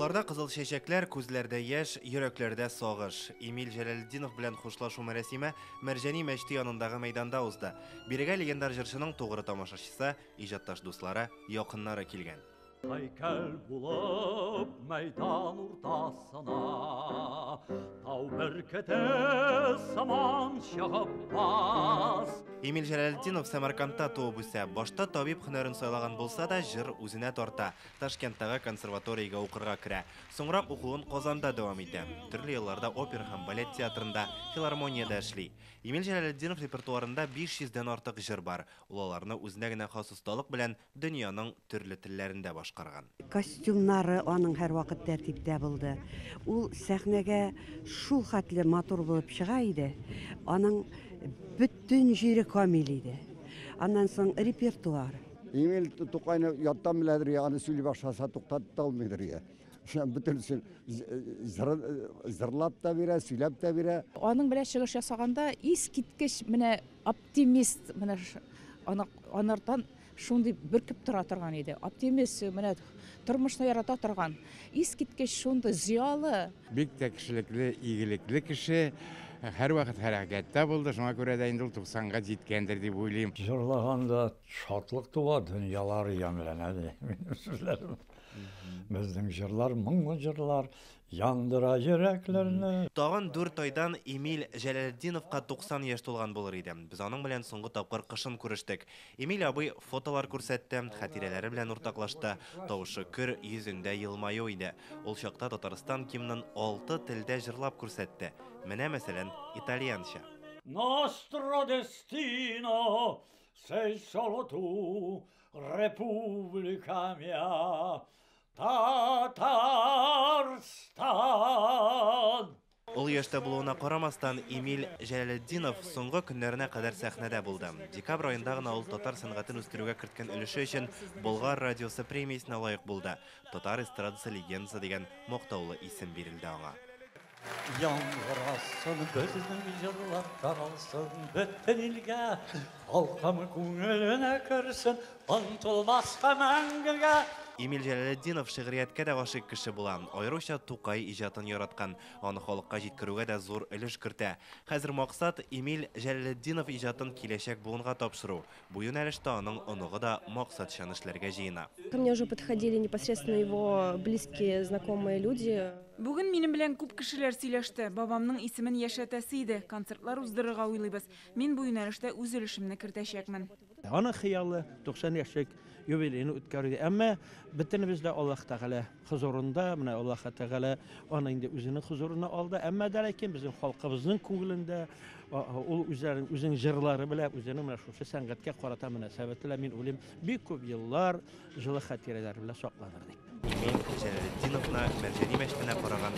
Кулларда кызыл чәчәкләр, күзләрдә яшь, йөрәкләрдә сагыш. Эмиль Җәләлетдинов белән хушлашу мәрәсиме Мәрҗани мәчете янындагы мәйданда узды. Бирегә легендар җырчының тугры тамашачысы, иҗатташ дуслары, якыннары килгән. Һәйкәл булып мәйдан уртасына, тау бөркете сыман чыгып бас. Эмиль Җәләлетдинов Самаркандта туып үсә. Башта табиб һөнәрен сайлаган булса да, җыр үзенә тарта. Ташкенттагы консерваториягә укырга керә. Соңрак укуын Казанда дәвам итә. Төрле елларда опера һәм балет театрында, филармониядә эшли. Эмиль Җәләлетдинов репертуарында 500-дән артык җыр бар. Ул аларны үзенә генә хас осталык белән дөньяның төрле телләрендә башкарган. Костюмнары аның һәр вакыт тәртиптә булды. Ул сәхнәгә шул хәтле матур булып чыга иде. Аның бөтен җире камил иде. Аннан соң репертуар. Эмиль Тукайны яттан беләдер, аны сөйли башласа туктата алмыйдыр. Bütün зырлап та бирә, сөйләп та бирә. Аның белән чыгыш ясаганда искиткеч менә оптимист менә анардан шундый бөркеп тора торган иде. Оптимист менә тормышны ярата торган. Искиткеч шундый зыялы. Бик тә кешелекле, игелекле кеше. Һәр вакыт хәрәкәттә булды, шуңа күрә дә инде 90-га җиткәндер дип уйлыйм. Җырлаганда шатлык туа, дөньялар ямьләнә ди. Безнең җырлар, моңлы җырлар, яндыра йөрәкләрне. Тагын 4 айдан Эмиль Җәләлетдиновка 90 яшь тулган булыр иде. Без аның белән соңгы тапкыр кышын күрештек. Эмиль абый фотолар күрсәтте, хатирәләре белән уртаклашты. Тавышы көр, йөзендә елмаю иде. Ул чакта Татарстан гимнын 6 телдә җырлап күрсәтте. Менә мәсәлән, итальянча. Nostro destino sei solo tu, Repubblica mia, Tatarstan. Ул яшьтә булуына карамастан, Эмиль Җәләлетдинов соңгы көннәренә кадәр сәхнәдә булды. Декабрь аенда гына ул татар сәнгатен үстерүгә керткән өлеше өчен Болгар радиосы премиясенә лаек булды. Татар эстрадасы легендасы дигән мактаулы исем бирелде аңа. Яңгырасın безнең җырлар таралсын бөтен илгә, халкым күңеленә керсен, онытылмаска мәңгегә. Эмиль Җәләлетдинов шигърияткә дә гашыйк кеше була. Аеруча Тукай иҗатын яраткан. Аны халыкка җиткерүгә дә зур өлеш кертә. Хәзер максат Эмиль Җәләлетдинов иҗатын киләчәк буынга тапшыру. Бу юнәлештә аның оныгы да максатчан эшләргә җыена. Ко мне уже подходили непосредственно его близкие, знакомые люди. Бүген минем белән күп кешеләр сөйләште. Бабамның исемен яшәтәсе иде. Концертлар уздырырга уйлыйбыз. Мин бу юнәлештә үз өлешемне кертәчәкмен. Аның хыялы 90 яшьлек юбилейны үткәрүгә. Әмма бөтенебез дә Аллаһ Тәгалә хузурында, менә Аллаһ Тәгалә аны инде үзенең хузурына алды. Әмма дә ләкин безнең халкыбызның күңелендә ул үзенең җырлары белән үзенең менә шушы сәнгатькә карата мөнәсәбәте мин уйлыйм бик күп еллар җылы хатирәләр белән сакланыр дип. Эмиль Җәләлетдиновны Мәрҗани мәчетенә караган